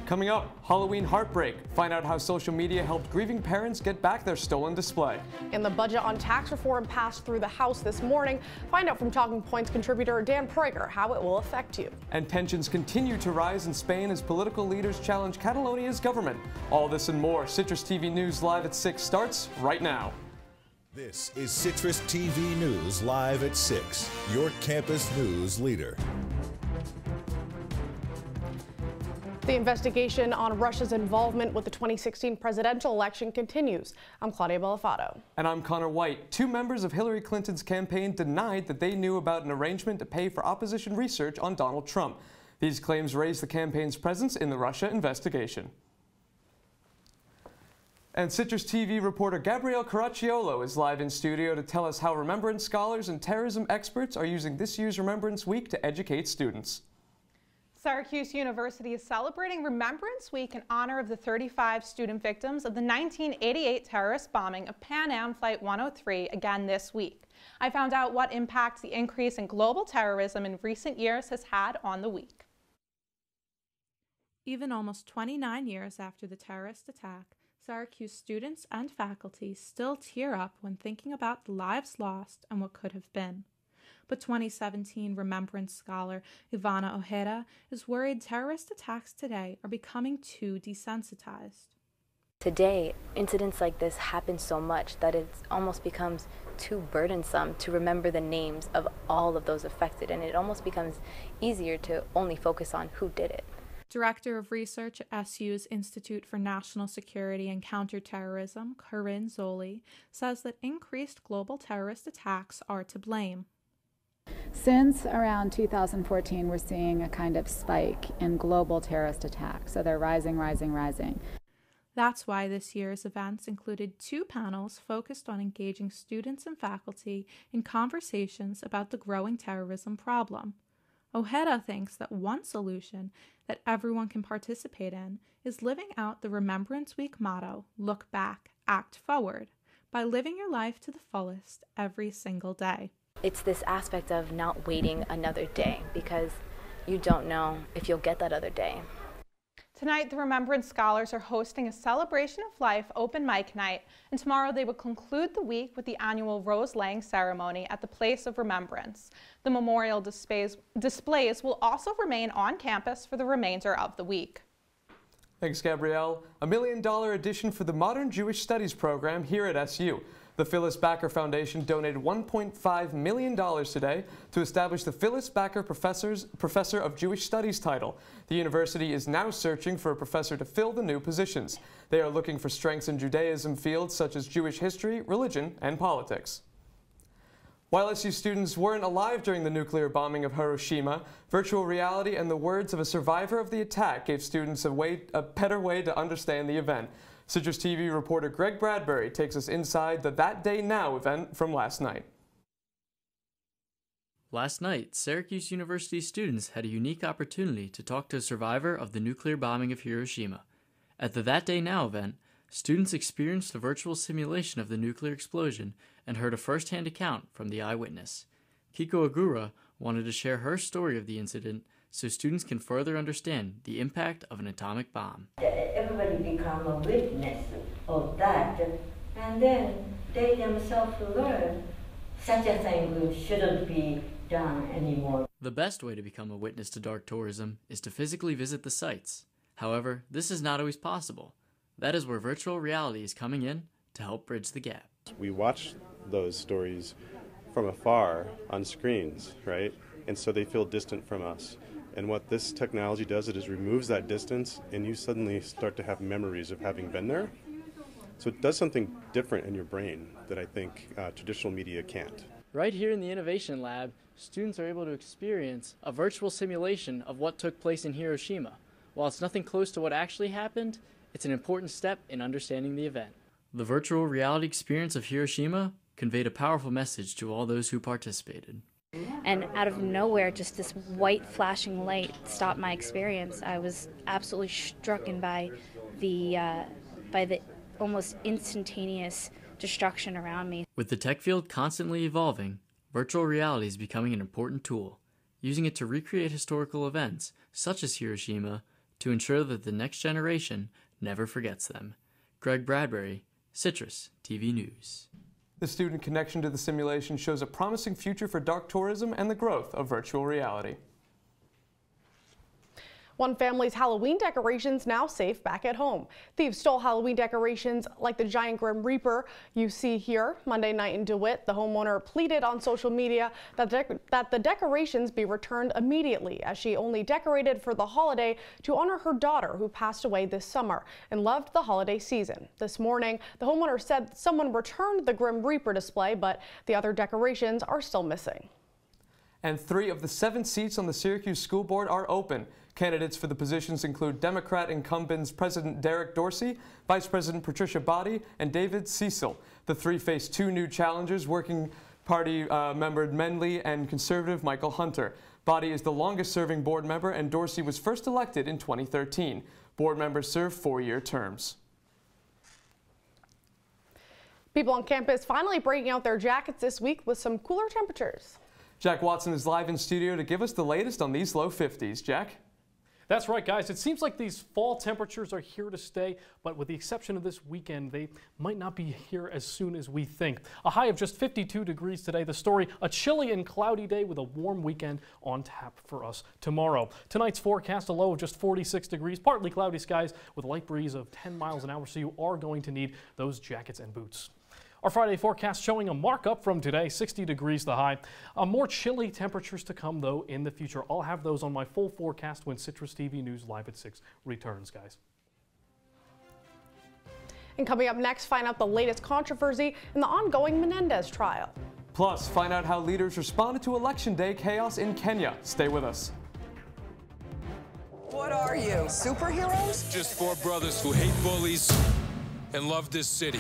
Coming up, Halloween heartbreak. Find out how social media helped grieving parents get back their stolen display. And the budget on tax reform passed through the House this morning. Find out from Talking Points contributor Dan Prager how it will affect you. And tensions continue to rise in Spain as political leaders challenge Catalonia's government. All this and more. Citrus TV News Live at 6 starts right now. This is Citrus TV News Live at 6, your campus news leader. The investigation on Russia's involvement with the 2016 presidential election continues. I'm Claudia Bellofatto. And I'm Conor Wight. Two members of Hillary Clinton's campaign denied that they knew about an arrangement to pay for opposition research on Donald Trump. These claims raise the campaign's presence in the Russia investigation. And Citrus TV reporter Gabrielle Caracciolo is live in studio to tell us how remembrance scholars and terrorism experts are using this year's Remembrance Week to educate students. Syracuse University is celebrating Remembrance Week in honor of the 35 student victims of the 1988 terrorist bombing of Pan Am Flight 103 again this week. I found out what impact the increase in global terrorism in recent years has had on the week. Even almost 29 years after the terrorist attack, Syracuse students and faculty still tear up when thinking about the lives lost and what could have been. But 2017 Remembrance scholar Ivana Ojeda is worried terrorist attacks today are becoming too desensitized. Today, incidents like this happen so much that it almost becomes too burdensome to remember the names of all of those affected, and it almost becomes easier to only focus on who did it. Director of Research at SU's Institute for National Security and Counterterrorism, Corinne Zoli, says that increased global terrorist attacks are to blame. Since around 2014, we're seeing a kind of spike in global terrorist attacks. So they're rising. That's why this year's events included two panels focused on engaging students and faculty in conversations about the growing terrorism problem. Ojeda thinks that one solution that everyone can participate in is living out the Remembrance Week motto, look back, act forward, by living your life to the fullest every single day. It's this aspect of not waiting another day because you don't know if you'll get that other day. Tonight, the Remembrance Scholars are hosting a Celebration of Life open mic night, and tomorrow they will conclude the week with the annual rose-laying ceremony at the Place of Remembrance. The memorial displays will also remain on campus for the remainder of the week. Thanks, Gabrielle. $1 million addition for the Modern Jewish Studies program here at SU. The Phyllis Backer Foundation donated $1.5 million today to establish the Phyllis Backer Professor of Jewish Studies title. The university is now searching for a professor to fill the new positions. They are looking for strengths in Judaism fields such as Jewish history, religion, and politics. While SU students weren't alive during the nuclear bombing of Hiroshima, virtual reality and the words of a survivor of the attack gave students a better way to understand the event. Citrus TV reporter Greg Bradbury takes us inside the That Day Now event from last night. Last night, Syracuse University students had a unique opportunity to talk to a survivor of the nuclear bombing of Hiroshima. At the That Day Now event, students experienced a virtual simulation of the nuclear explosion and heard a first-hand account from the eyewitness. Kiko Agura wanted to share her story of the incident so students can further understand the impact of an atomic bomb. Everybody become a witness of that, and then they themselves learn such a thing shouldn't be done anymore. The best way to become a witness to dark tourism is to physically visit the sites. However, this is not always possible. That is where virtual reality is coming in to help bridge the gap. We watch those stories from afar on screens, right? And so they feel distant from us. And what this technology does, it removes that distance, and you suddenly start to have memories of having been there. So it does something different in your brain that I think traditional media can't. Right here in the Innovation Lab, students are able to experience a virtual simulation of what took place in Hiroshima. While it's nothing close to what actually happened, it's an important step in understanding the event. The virtual reality experience of Hiroshima conveyed a powerful message to all those who participated. And out of nowhere, just this white flashing light stopped my experience. I was absolutely struck by the almost instantaneous destruction around me. With the tech field constantly evolving, virtual reality is becoming an important tool, using it to recreate historical events, such as Hiroshima, to ensure that the next generation never forgets them. Greg Bradbury, Citrus TV News. The student connection to the simulation shows a promising future for dark tourism and the growth of virtual reality. One family's Halloween decorations now safe back at home. Thieves stole Halloween decorations like the giant Grim Reaper you see here. Monday night in DeWitt, the homeowner pleaded on social media that the decorations be returned immediately, as she only decorated for the holiday to honor her daughter who passed away this summer and loved the holiday season. This morning, the homeowner said someone returned the Grim Reaper display, but the other decorations are still missing. And 3 of the 7 seats on the Syracuse School Board are open. Candidates for the positions include Democrat incumbents President Derek Dorsey, Vice President Patricia Boddy, and David Cecil. The 3 face 2 new challengers, Working Party member Menley and Conservative Michael Hunter. Boddy is the longest-serving board member, and Dorsey was first elected in 2013. Board members serve 4-year terms. People on campus finally breaking out their jackets this week with some cooler temperatures. Jack Watson is live in studio to give us the latest on these low 50s. Jack? That's right, guys. It seems like these fall temperatures are here to stay, but with the exception of this weekend, they might not be here as soon as we think. A high of just 52 degrees today. The story, a chilly and cloudy day with a warm weekend on tap for us tomorrow. Tonight's forecast, a low of just 46 degrees, partly cloudy skies with a light breeze of 10 miles an hour, so you are going to need those jackets and boots. Our Friday forecast showing a markup from today, 60 degrees the high. More chilly temperatures to come, though, in the future. I'll have those on my full forecast when Citrus TV News Live at 6 returns, guys. And coming up next, find out the latest controversy in the ongoing Menendez trial. Plus, find out how leaders responded to Election Day chaos in Kenya. Stay with us. What are you, superheroes? Just 4 brothers who hate bullies and love this city.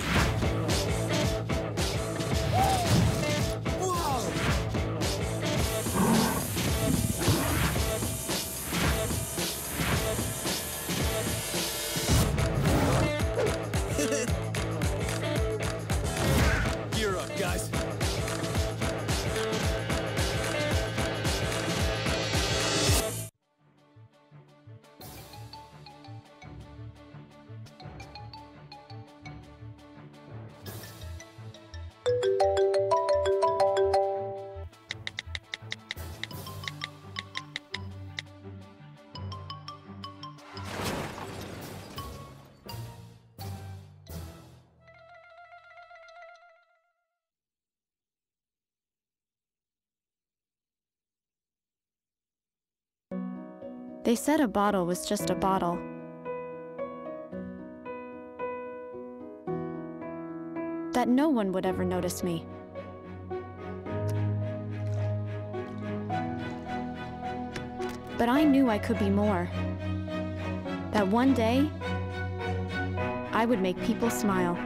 Gear up, guys. They said a bottle was just a bottle. That no one would ever notice me. But I knew I could be more. That one day, I would make people smile.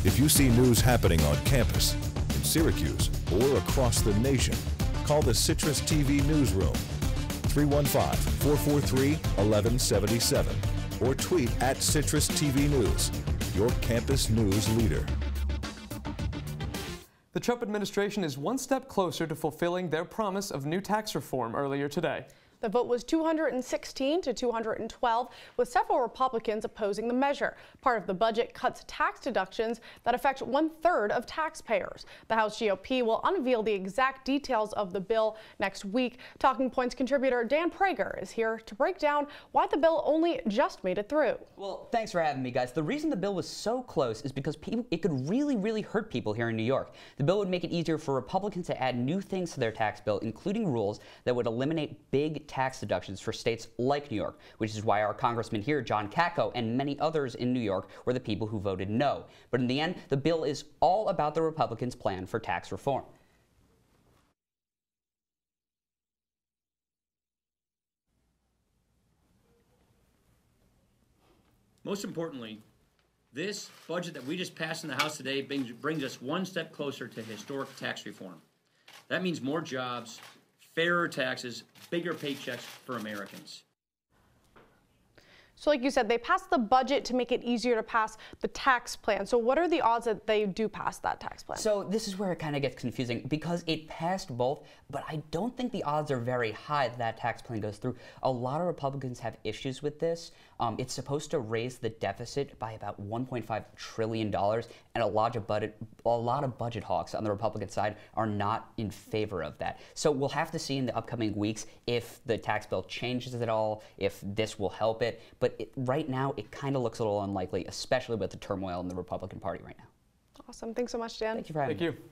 If you see news happening on campus, in Syracuse, or across the nation, call the Citrus TV newsroom, 315-443-1177, or tweet at Citrus TV News, your campus news leader. The Trump administration is one step closer to fulfilling their promise of new tax reform earlier today. The vote was 216 to 212, with several Republicans opposing the measure. Part of the budget cuts tax deductions that affect 1/3 of taxpayers. The House GOP will unveil the exact details of the bill next week. Talking Points contributor Dan Prager is here to break down why the bill only just made it through. Well, thanks for having me, guys. The reason the bill was so close is because it could really hurt people here in New York. The bill would make it easier for Republicans to add new things to their tax bill, including rules that would eliminate big tax deductions for states like New York, which is why our congressman here, John Katko, and many others in New York were the people who voted no. But in the end, the bill is all about the Republicans' plan for tax reform. Most importantly, this budget that we just passed in the House today brings us one step closer to historic tax reform. That means more jobs, fairer taxes, bigger paychecks for Americans. So like you said, they passed the budget to make it easier to pass the tax plan. So what are the odds that they do pass that tax plan? So this is where it kind of gets confusing because it passed both, but I don't think the odds are very high that that tax plan goes through. A lot of Republicans have issues with this. It's supposed to raise the deficit by about $1.5 trillion, and a lot of budget hawks on the Republican side are not in favor of that. So we'll have to see in the upcoming weeks if the tax bill changes at all, if this will help it. But right now, it kind of looks a little unlikely, especially with the turmoil in the Republican Party right now. Awesome. Thanks so much, Dan. Thank you for having me. Thank you.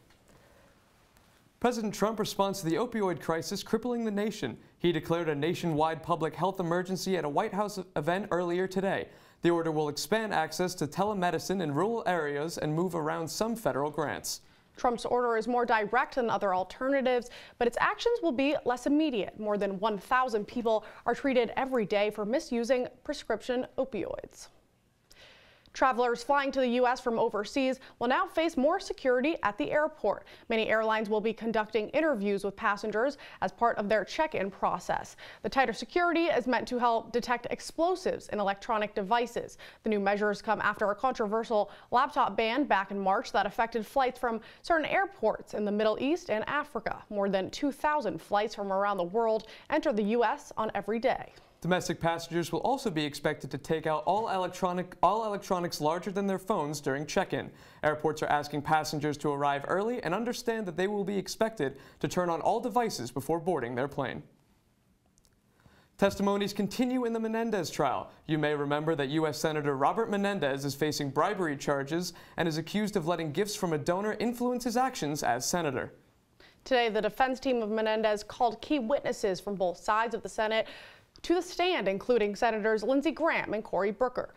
President Trump responds to the opioid crisis crippling the nation. He declared a nationwide public health emergency at a White House event earlier today. The order will expand access to telemedicine in rural areas and move around some federal grants. Trump's order is more direct than other alternatives, but its actions will be less immediate. More than 1,000 people are treated every day for misusing prescription opioids. Travelers flying to the U.S. from overseas will now face more security at the airport. Many airlines will be conducting interviews with passengers as part of their check-in process. The tighter security is meant to help detect explosives in electronic devices. The new measures come after a controversial laptop ban back in March that affected flights from certain airports in the Middle East and Africa. More than 2,000 flights from around the world enter the U.S. on every day. Domestic passengers will also be expected to take out all electronics larger than their phones during check-in. Airports are asking passengers to arrive early and understand that they will be expected to turn on all devices before boarding their plane. Testimonies continue in the Menendez trial. You may remember that U.S. Senator Robert Menendez is facing bribery charges and is accused of letting gifts from a donor influence his actions as senator. Today, the defense team of Menendez called key witnesses from both sides of the Senate to the stand, including Senators Lindsey Graham and Cory Booker.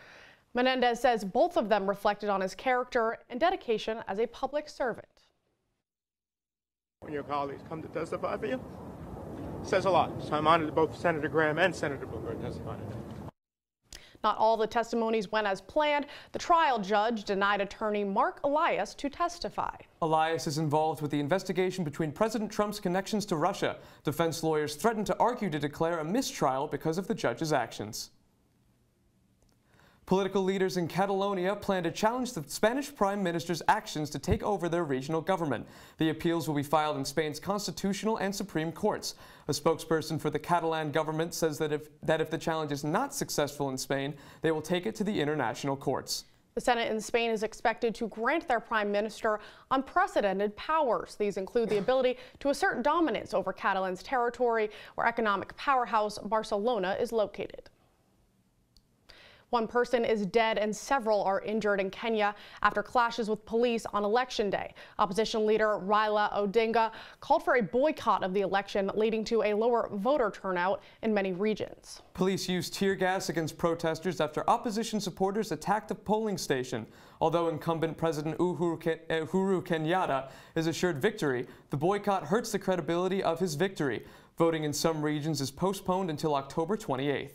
Menendez says both of them reflected on his character and dedication as a public servant. When your colleagues come to testify for you, it says a lot. So I'm honored that both Senator Graham and Senator Booker testified today. Not all the testimonies went as planned. The trial judge denied attorney Mark Elias to testify. Elias is involved with the investigation between President Trump's connections to Russia. Defense lawyers threatened to argue to declare a mistrial because of the judge's actions. Political leaders in Catalonia plan to challenge the Spanish Prime Minister's actions to take over their regional government. The appeals will be filed in Spain's constitutional and Supreme Courts. A spokesperson for the Catalan government says that if the challenge is not successful in Spain, they will take it to the international courts. The Senate in Spain is expected to grant their prime minister unprecedented powers. These include the ability to assert dominance over Catalan's territory, where economic powerhouse Barcelona is located. One person is dead and several are injured in Kenya after clashes with police on Election Day. Opposition leader Raila Odinga called for a boycott of the election, leading to a lower voter turnout in many regions. Police used tear gas against protesters after opposition supporters attacked a polling station. Although incumbent President Uhuru Kenyatta is assured victory, the boycott hurts the credibility of his victory. Voting in some regions is postponed until October 28th.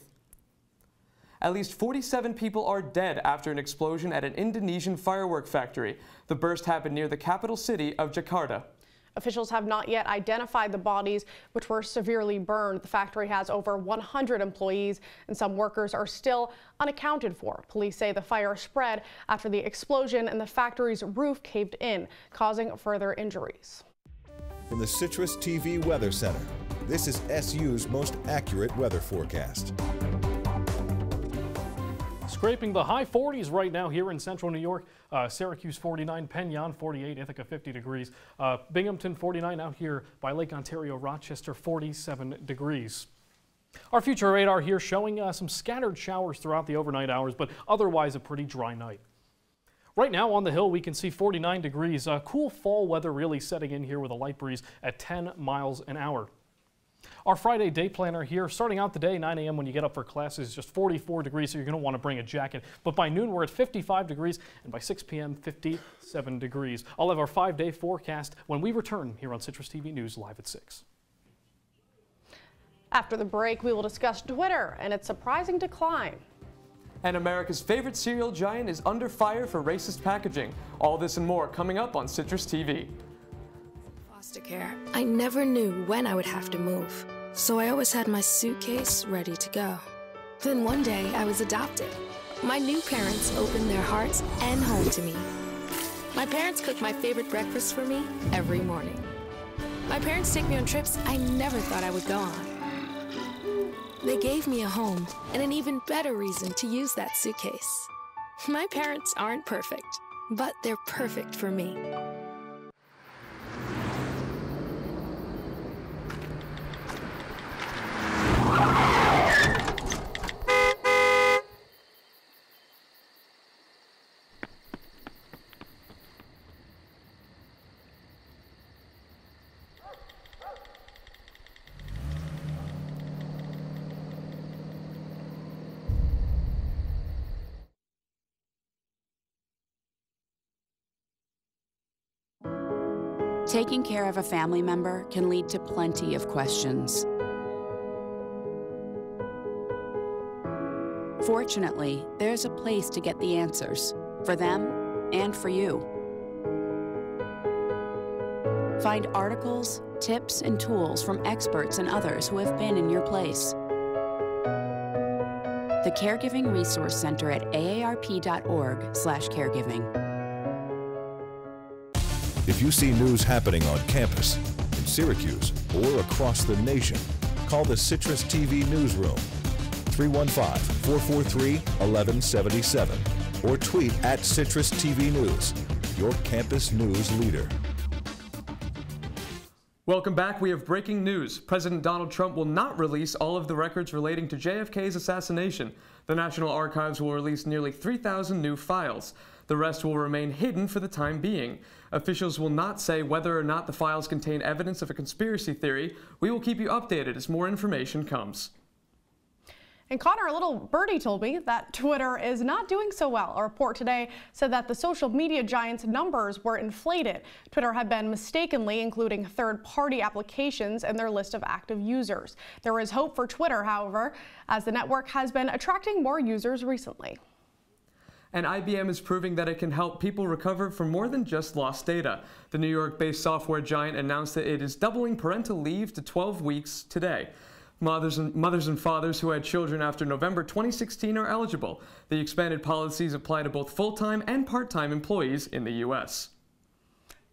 At least 47 people are dead after an explosion at an Indonesian firework factory. The burst happened near the capital city of Jakarta. Officials have not yet identified the bodies, which were severely burned. The factory has over 100 employees, and some workers are still unaccounted for. Police say the fire spread after the explosion and the factory's roof caved in, causing further injuries. From the CitrusTV Weather Center, this is SU's most accurate weather forecast. Scraping the high 40s right now here in central New York. Syracuse 49, Penn 48, Ithaca 50 degrees. Binghamton 49 out here by Lake Ontario, Rochester 47 degrees. Our future radar here showing some scattered showers throughout the overnight hours, but otherwise a pretty dry night. Right now on the hill we can see 49 degrees. Cool fall weather really setting in here with a light breeze at 10 miles an hour. Our Friday day planner here, starting out the day, 9 a.m. when you get up for classes, just 44 degrees, so you're going to want to bring a jacket. But by noon, we're at 55 degrees, and by 6 p.m., 57 degrees. I'll have our 5-day forecast when we return here on Citrus TV News Live at 6. After the break, we will discuss Twitter and its surprising decline. And America's favorite cereal giant is under fire for racist packaging. All this and more coming up on Citrus TV. Foster care. I never knew when I would have to move, so I always had my suitcase ready to go. Then one day I was adopted. My new parents opened their hearts and home to me. My parents cook my favorite breakfast for me every morning. My parents take me on trips I never thought I would go on. They gave me a home and an even better reason to use that suitcase. My parents aren't perfect, but they're perfect for me. Taking care of a family member can lead to plenty of questions. Fortunately, there's a place to get the answers, for them and for you. Find articles, tips, and tools from experts and others who have been in your place. The Caregiving Resource Center at aarp.org/caregiving. If you see news happening on campus, in Syracuse, or across the nation, call the Citrus TV newsroom, 315-443-1177, or tweet at Citrus TV News, your campus news leader. Welcome back. We have breaking news. President Donald Trump will not release all of the records relating to JFK's assassination. The National Archives will release nearly 3,000 new files. The rest will remain hidden for the time being. Officials will not say whether or not the files contain evidence of a conspiracy theory. We will keep you updated as more information comes. And Conor, a little birdie told me that Twitter is not doing so well. A report today said that the social media giant's numbers were inflated. Twitter had been mistakenly including third-party applications in their list of active users. There is hope for Twitter, however, as the network has been attracting more users recently. And IBM is proving that it can help people recover from more than just lost data. The New York-based software giant announced that it is doubling parental leave to 12 weeks today. Mothers and fathers who had children after November 2016 are eligible. The expanded policies apply to both full-time and part-time employees in the U.S.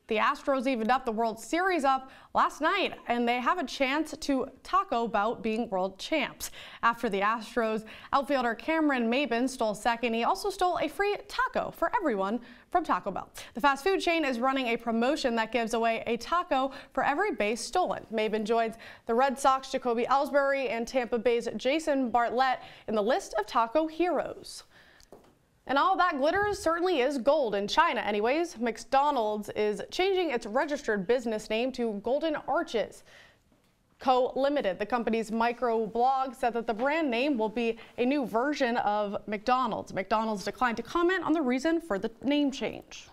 The Astros evened up the World Series up last night, and they have a chance to talk about being world champs. After the Astros, outfielder Cameron Maybin stole second. He also stole a free taco for everyone from Taco Bell. The fast food chain is running a promotion that gives away a taco for every base stolen. Maybin joins the Red Sox Jacoby Ellsbury and Tampa Bay's Jason Bartlett in the list of taco heroes. And all that glitters certainly is gold in China anyways. McDonald's is changing its registered business name to Golden Arches Co. Limited. The company's microblog said that the brand name will be a new version of McDonald's. McDonald's declined to comment on the reason for the name change.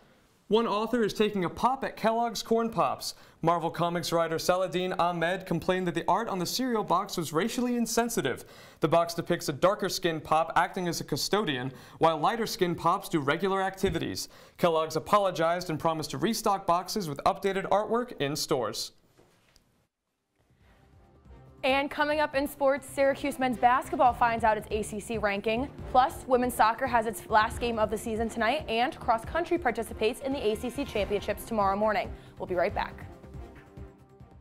One author is taking a pop at Kellogg's Corn Pops. Marvel Comics writer Saladin Ahmed complained that the art on the cereal box was racially insensitive. The box depicts a darker-skinned Pop acting as a custodian, while lighter-skinned Pops do regular activities. Kellogg's apologized and promised to restock boxes with updated artwork in stores. And coming up in sports, Syracuse men's basketball finds out its ACC ranking. Plus, women's soccer has its last game of the season tonight, and cross country participates in the ACC championships tomorrow morning. We'll be right back.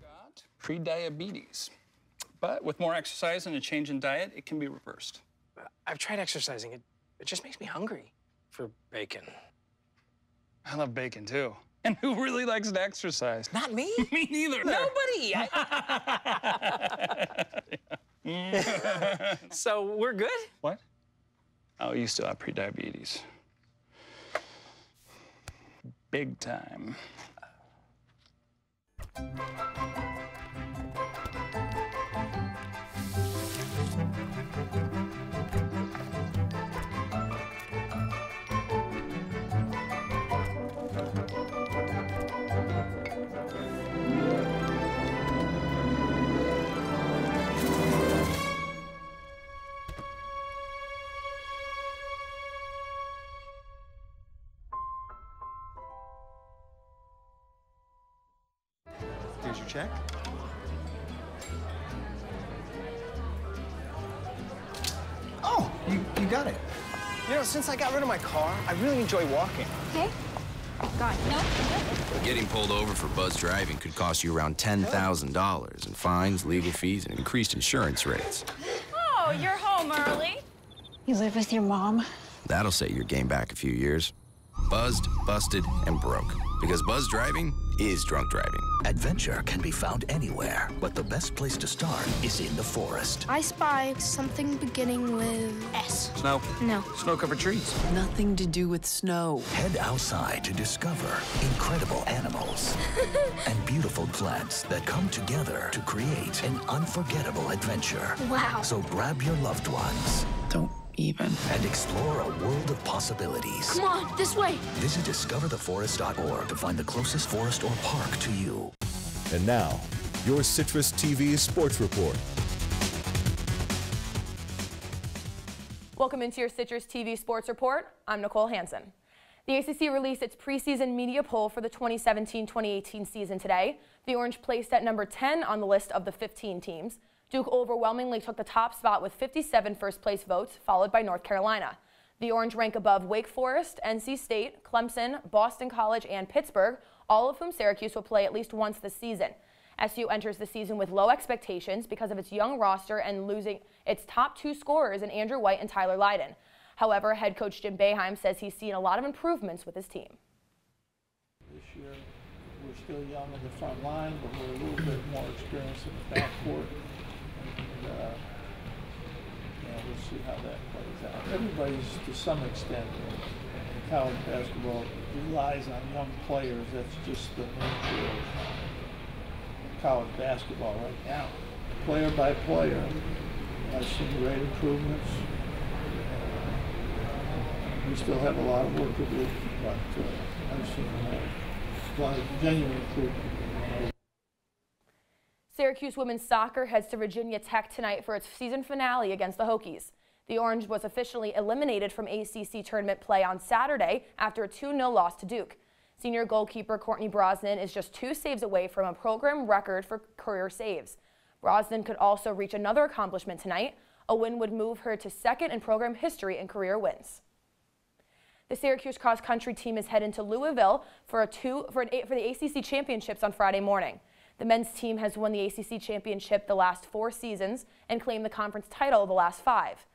Got pre-diabetes, but with more exercise and a change in diet, it can be reversed. I've tried exercising. It just makes me hungry for bacon. I love bacon too. And who really likes to exercise? Not me. Me neither. Nobody. So we're good? What? Oh, you still have pre-diabetes. Big time. Here's your check. Oh, you got it. You know, since I got rid of my car, I really enjoy walking. Okay. God, no. Getting pulled over for buzz driving could cost you around $10,000 in fines, legal fees, and increased insurance rates. Oh, you're home early. You live with your mom? That'll set your game back a few years. Buzzed, busted, and broke. Because buzz driving is drunk driving. Adventure can be found anywhere, but the best place to start is in the forest. I spy something beginning with S. Snow? No. Snow-covered trees. Nothing to do with snow. Head outside to discover incredible animals and beautiful plants that come together to create an unforgettable adventure. Wow. So grab your loved ones. Don't even. And explore a world of possibilities. Come on, this way. Visit discovertheforest.org to find the closest forest or park to you. And now, your Citrus TV Sports Report. Welcome into your Citrus TV Sports Report. I'm Nicole Hansen. The ACC released its preseason media poll for the 2017-2018 season today. The Orange placed at number 10 on the list of the 15 teams. Duke overwhelmingly took the top spot with 57 first-place votes, followed by North Carolina. The Orange rank above Wake Forest, NC State, Clemson, Boston College, and Pittsburgh, all of whom Syracuse will play at least once this season. SU enters the season with low expectations because of its young roster and losing its top two scorers in Andrew Wight and Tyler Lydon. However, head coach Jim Boeheim says he's seen a lot of improvements with his team. This year, we're still young in the front line, but we're a little bit more experienced in the backcourt. We'll see how that plays out. Everybody's, to some extent, in college basketball, relies on young players. That's just the nature of college basketball right now. Player by player, I've seen great improvements. We still have a lot of work to do, but I've seen a lot of genuine improvement. Syracuse women's soccer heads to Virginia Tech tonight for its season finale against the Hokies. The Orange was officially eliminated from ACC tournament play on Saturday after a 2-0 loss to Duke. Senior goalkeeper Courtney Brosnan is just 2 saves away from a program record for career saves. Brosnan could also reach another accomplishment tonight. A win would move her to second in program history in career wins. The Syracuse cross-country team is heading to Louisville for the ACC championships on Friday morning. The men's team has won the ACC championship the last 4 seasons and claimed the conference title the last 5.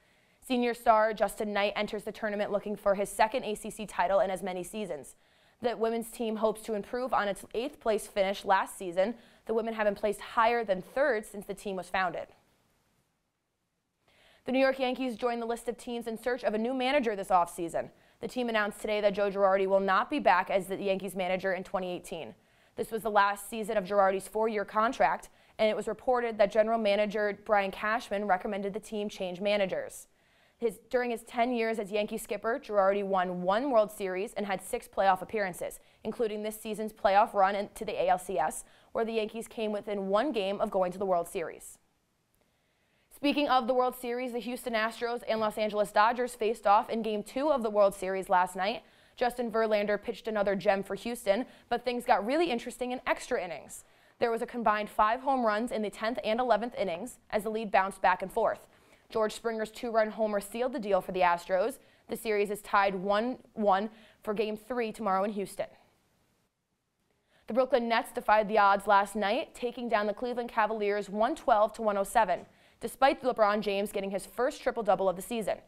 Senior star Justin Knight enters the tournament looking for his second ACC title in as many seasons. The women's team hopes to improve on its 8th place finish last season. The women haven't placed higher than 3rd since the team was founded. The New York Yankees joined the list of teams in search of a new manager this offseason. The team announced today that Joe Girardi will not be back as the Yankees manager in 2018. This was the last season of Girardi's 4-year contract, and it was reported that general manager Brian Cashman recommended the team change managers. During his 10 years as Yankee skipper, Girardi won 1 World Series and had 6 playoff appearances, including this season's playoff run into the ALCS, where the Yankees came within 1 game of going to the World Series. Speaking of the World Series, the Houston Astros and Los Angeles Dodgers faced off in Game 2 of the World Series last night. Justin Verlander pitched another gem for Houston, but things got really interesting in extra innings. There was a combined 5 home runs in the 10th and 11th innings as the lead bounced back and forth. George Springer's 2-run homer sealed the deal for the Astros. The series is tied 1-1 for Game 3 tomorrow in Houston. The Brooklyn Nets defied the odds last night, taking down the Cleveland Cavaliers 112-107, despite LeBron James getting his first triple-double of the season.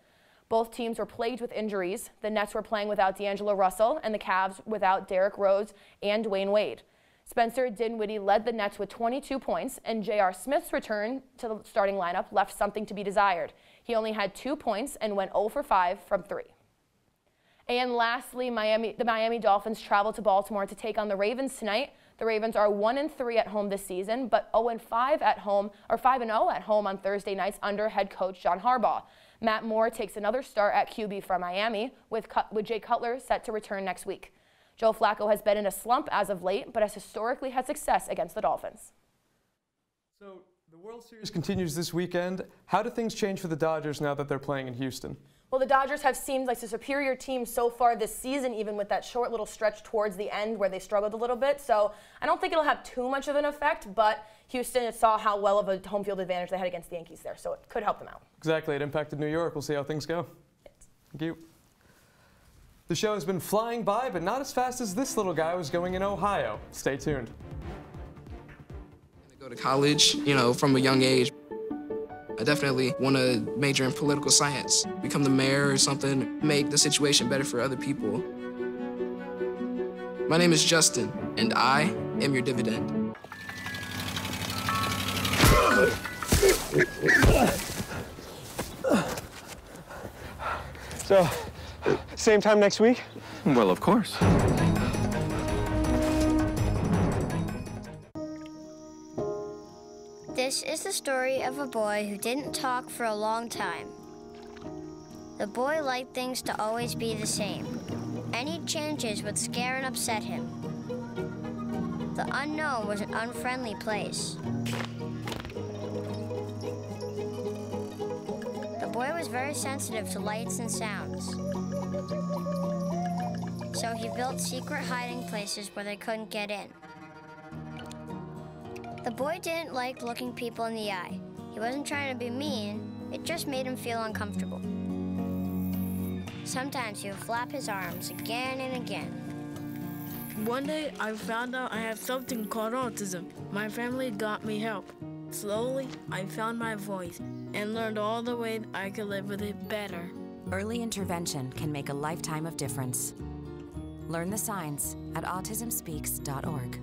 Both teams were plagued with injuries. The Nets were playing without D'Angelo Russell and the Cavs without Derrick Rose and Dwayne Wade. Spencer Dinwiddie led the Nets with 22 points, and J.R. Smith's return to the starting lineup left something to be desired. He only had 2 points and went 0 for 5 from 3. And lastly, the Miami Dolphins travel to Baltimore to take on the Ravens tonight. The Ravens are 1-3 at home this season, but 0-5 at home, or 5-0 at home on Thursday nights under head coach John Harbaugh. Matt Moore takes another start at QB for Miami, with Jay Cutler set to return next week. Joe Flacco has been in a slump as of late, but has historically had success against the Dolphins. So the World Series continues this weekend. How do things change for the Dodgers now that they're playing in Houston? Well, the Dodgers have seemed like a superior team so far this season, even with that short little stretch towards the end where they struggled a little bit. So I don't think it'll have too much of an effect, but Houston saw how well of a home field advantage they had against the Yankees there, so it could help them out. Exactly. It impacted New York. We'll see how things go. Thank you. The show has been flying by, but not as fast as this little guy was going in Ohio. Stay tuned. Go to college, from a young age. I definitely want to major in political science, become the mayor or something, make the situation better for other people. My name is Justin, and I am your dividend. So, same time next week? Well, of course. This is the story of a boy who didn't talk for a long time. The boy liked things to always be the same. Any changes would scare and upset him. The unknown was an unfriendly place. The boy was very sensitive to lights and sounds. So he built secret hiding places where they couldn't get in. The boy didn't like looking people in the eye. He wasn't trying to be mean, it just made him feel uncomfortable. Sometimes he would flap his arms again and again. One day, I found out I have something called autism. My family got me help. Slowly, I found my voice and learned all the ways I could live with it better. Early intervention can make a lifetime of difference. Learn the signs at autismspeaks.org.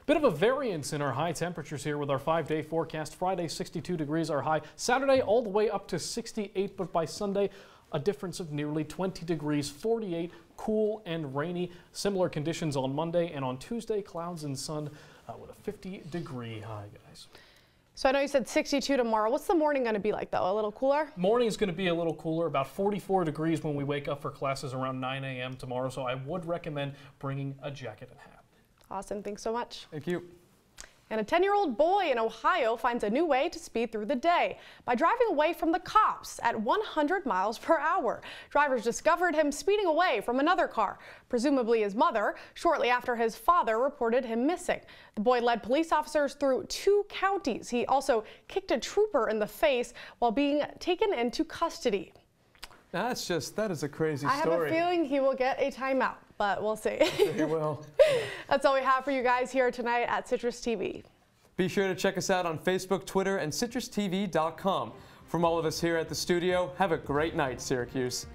Bit of a variance in our high temperatures here with our 5-day forecast. Friday, 62 degrees our high. Saturday, all the way up to 68, but by Sunday, a difference of nearly 20 degrees, 48, cool and rainy. Similar conditions on Monday, and on Tuesday, clouds and sun with a 50-degree high, guys. So I know you said 62 tomorrow. What's the morning going to be like, though? A little cooler? Morning is going to be a little cooler, about 44 degrees when we wake up for classes around 9 a.m. tomorrow, so I would recommend bringing a jacket and hat. Awesome. Thanks so much. Thank you. And a 10-year-old boy in Ohio finds a new way to speed through the day by driving away from the cops at 100 miles per hour. Drivers discovered him speeding away from another car, presumably his mother, shortly after his father reported him missing. The boy led police officers through 2 counties. He also kicked a trooper in the face while being taken into custody. That is a crazy story. I have a feeling he will get a timeout, but we'll see. He will. That's all we have for you guys here tonight at Citrus TV. Be sure to check us out on Facebook, Twitter, and CitrusTV.com. From all of us here at the studio, have a great night, Syracuse.